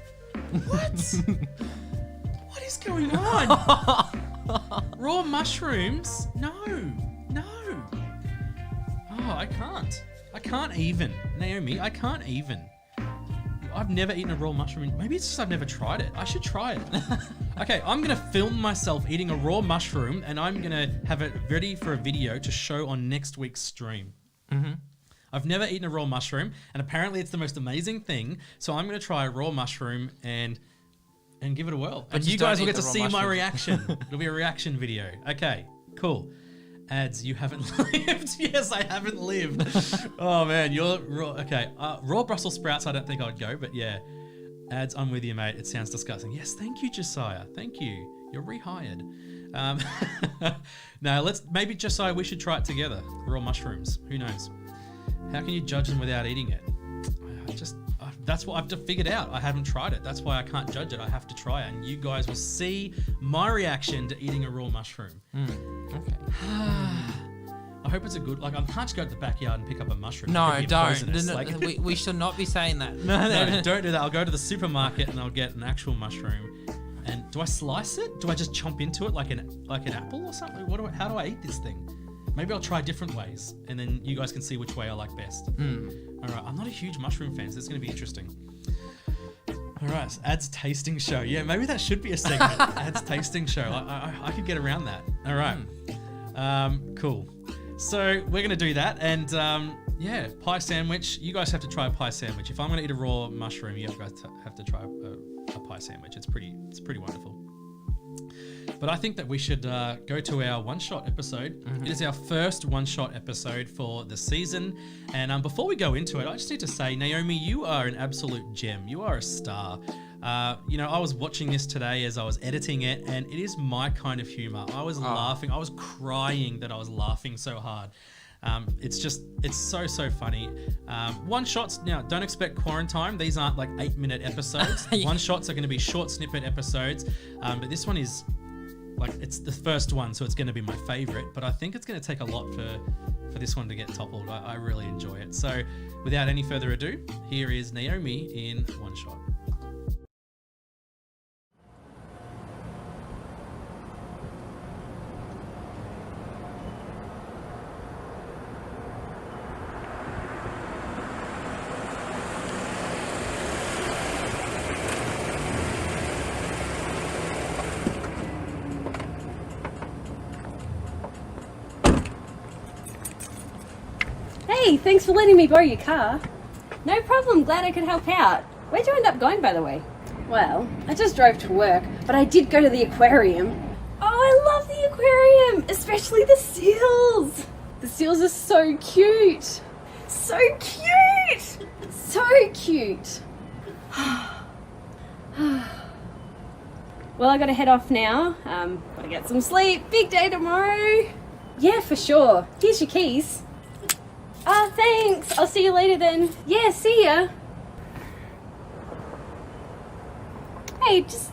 What? What is going on? Raw mushrooms? No. Oh, I can't. I can't even. Naomi, I can't even. I've never eaten a raw mushroom. Maybe it's just I've never tried it. I should try it. Okay, I'm going to film myself eating a raw mushroom and I'm going to have it ready for a video to show on next week's stream. I've never eaten a raw mushroom and apparently it's the most amazing thing. So I'm going to try a raw mushroom and give it a whirl. But And you just don't guys will eat get to the raw see my mushroom. reaction. It'll be a reaction video. Okay, cool. Ads, you haven't lived. Yes, I haven't lived. Oh man, you're raw. Okay, raw Brussels sprouts. I don't think I would go, but yeah, Ads, I'm with you, mate. It sounds disgusting. Yes, thank you, Josiah. Thank you. You're rehired. No, maybe Josiah. We should try it together. Raw mushrooms. Who knows? How can you judge them without eating it? That's what I've just figured out. I haven't tried it. That's why I can't judge it. I have to try it, and you guys will see my reaction to eating a raw mushroom. Okay. I hope it's a good. Like, I can't just go to the backyard and pick up a mushroom. No, It could be don't. poisonous. No, Like, we should not be saying that. no, don't do that. I'll go to the supermarket and I'll get an actual mushroom. And do I slice it? Do I just chomp into it like an apple or something? How do I eat this thing? Maybe I'll try different ways, and then you guys can see which way I like best. All right, I'm not a huge mushroom fan, so it's going to be interesting. All right, so Ads tasting show. Yeah, maybe that should be a segment. Ads tasting show. I could get around that. All right, cool. So we're going to do that, and yeah, pie sandwich. You guys have to try a pie sandwich. If I'm going to eat a raw mushroom, you guys have to try a pie sandwich. It's pretty wonderful. But I think that we should go to our one-shot episode. It is our first one-shot episode for the season. And before we go into it, I just need to say, Naomi, you are an absolute gem. You are a star. I was watching this today as I was editing it, and it is my kind of humor. I was laughing. I was crying that I was laughing so hard. It's so funny. One shots, now don't expect quarantine. These aren't like 8-minute episodes. One shots are going to be short snippet episodes. But this one is like, it's the first one, so it's going to be my favorite, but I think it's going to take a lot for this one to get toppled. I really enjoy it. So without any further ado, here is Naomi in One Shot. Hey, thanks for letting me borrow your car. No problem, glad I could help out. Where'd you end up going, by the way? Well, I just drove to work, but I did go to the aquarium. Oh, I love the aquarium, especially the seals. The seals are so cute. So cute! So cute. Well, I gotta head off now. Gotta get some sleep. Big day tomorrow. Yeah, for sure. Here's your keys. Thanks. I'll see you later then. Yeah, see ya. Hey, just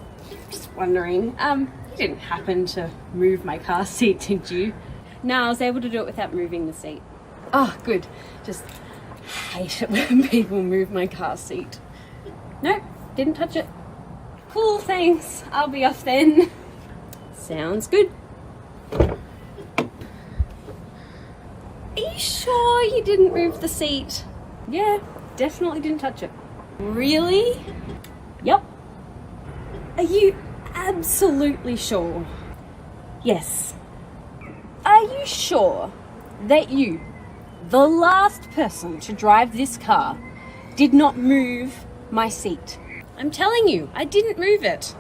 wondering, you didn't happen to move my car seat, did you? No, I was able to do it without moving the seat. Oh, good. Just hate it when people move my car seat. Nope, didn't touch it. Cool, thanks. I'll be off then. Sounds good. Are you sure you didn't move the seat? Yeah, definitely didn't touch it. Really? Yep. Are you absolutely sure? Yes. Are you sure that you, the last person to drive this car, did not move my seat? I'm telling you, I didn't move it.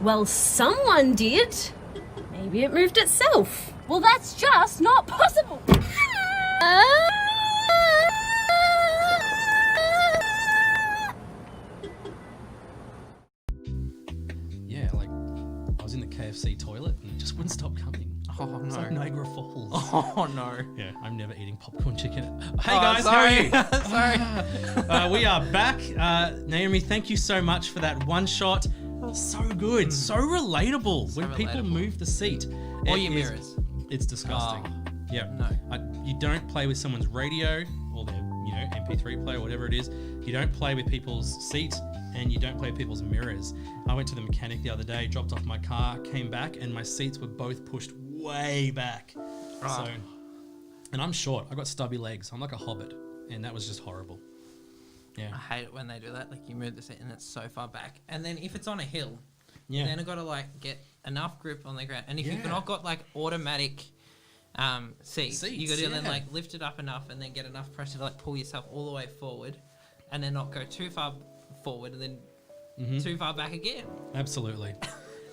Well, someone did. Maybe it moved itself. Well, that's just not possible. stop coming. Oh It's like no. Niagara Falls. Oh no. Yeah, I'm never eating popcorn chicken. Hey Oh, guys, sorry. how are you? We are back. Naomi, thank you so much for that one shot. So good, so relatable. So when people relatable. move the seat, Or it your is- mirrors. It's disgusting. Yeah. No. You don't play with someone's radio or their, MP3 player, whatever it is. You don't play with people's seat, and you don't play with people's mirrors. I went to the mechanic the other day, dropped off my car, came back, and my seats were both pushed way back. So, and I'm short. I got stubby legs. I'm like a hobbit, and that was just horrible. Yeah. I hate it when they do that. Like you move the seat and it's so far back. And then if it's on a hill, Yeah. then I got to like get enough grip on the ground. And if Yeah. you've not got like automatic seats, you got to then yeah. like lift it up enough and then get enough pressure to like pull yourself all the way forward, and then not go too far forward and then too far back again. Absolutely.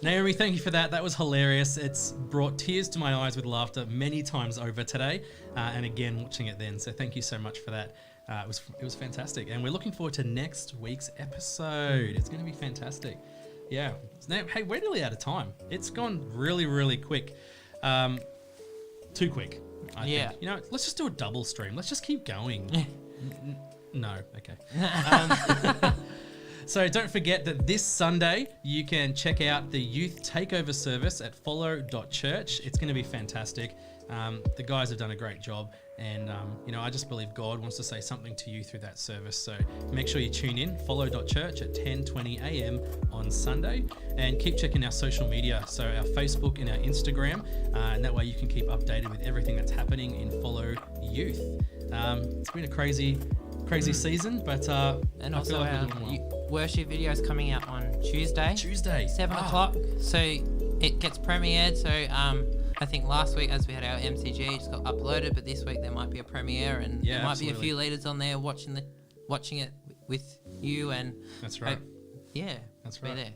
Naomi, thank you for that. That was hilarious. It's brought tears to my eyes with laughter many times over today, and again watching it then. So thank you so much for that. It was fantastic, and we're looking forward to next week's episode. It's going to be fantastic. Yeah. Now, hey, we're nearly out of time. It's gone really, really quick. Too quick. I Yeah. think. Let's just do a double stream. Let's just keep going. No. Okay. So don't forget that this Sunday you can check out the youth takeover service at follow.church. It's going to be fantastic. The guys have done a great job, and I just believe God wants to say something to you through that service. So make sure you tune in, follow.church at 10:20 a.m. on Sunday, and keep checking our social media, so our Facebook and our Instagram, and that way you can keep updated with everything that's happening in Follow Youth. It's been a crazy season, but And I also feel like our we're doing well. worship videos coming out on Tuesday. 7 Ah. o'clock. So it gets premiered. So I think last week, as we had our MCG, it just got uploaded, but this week there might be a premiere, and Yeah, there might be a absolutely. few leaders on there watching it with you, and That's right. That's be right. there.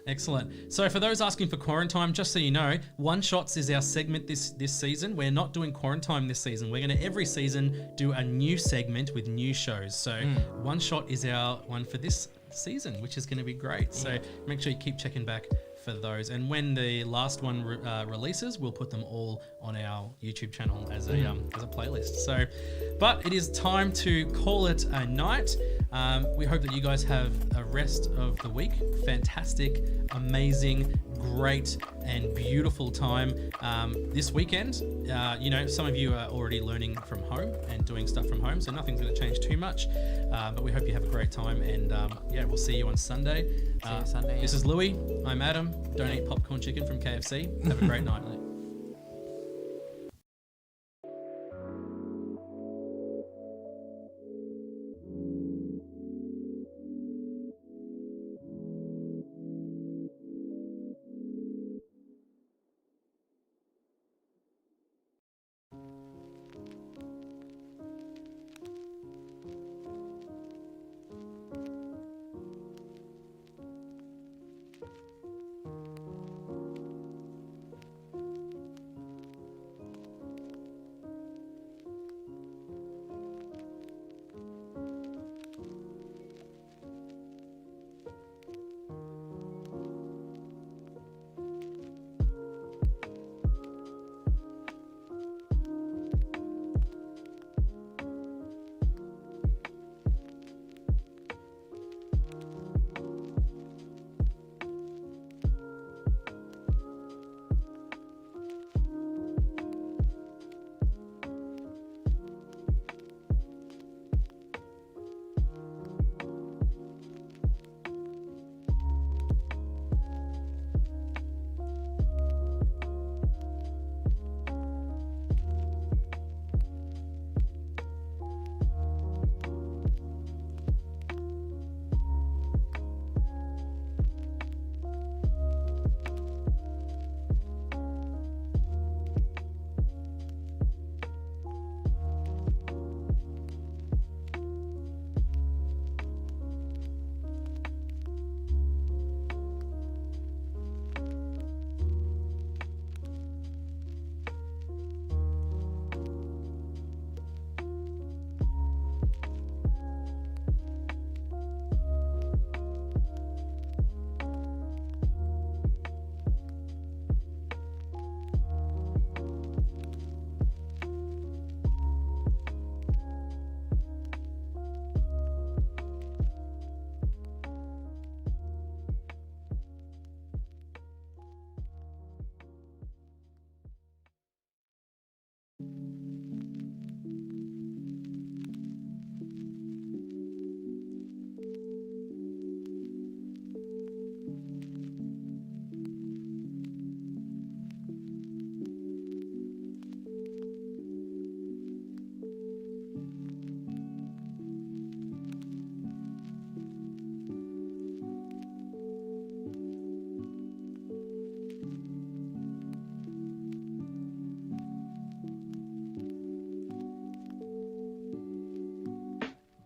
Excellent. So for those asking for Quarantine, just so you know, One Shots is our segment this season. We're not doing Quarantine this season. We're going to every season do a new segment with new shows. So One Shot is our one for this season, which is going to be great. So make sure you keep checking back for those. And when the last one releases, we'll put them all on our YouTube channel as a playlist. So, but it is time to call it a night. We hope that you guys have a rest of the week. Fantastic, amazing, great, and beautiful time this weekend. Some of you are already learning from home and doing stuff from home, so nothing's going to change too much. But we hope you have a great time, and we'll see you on Sunday. See you Sunday. This is Louis. I'm Adam. Don't eat popcorn chicken from KFC. Have a great night.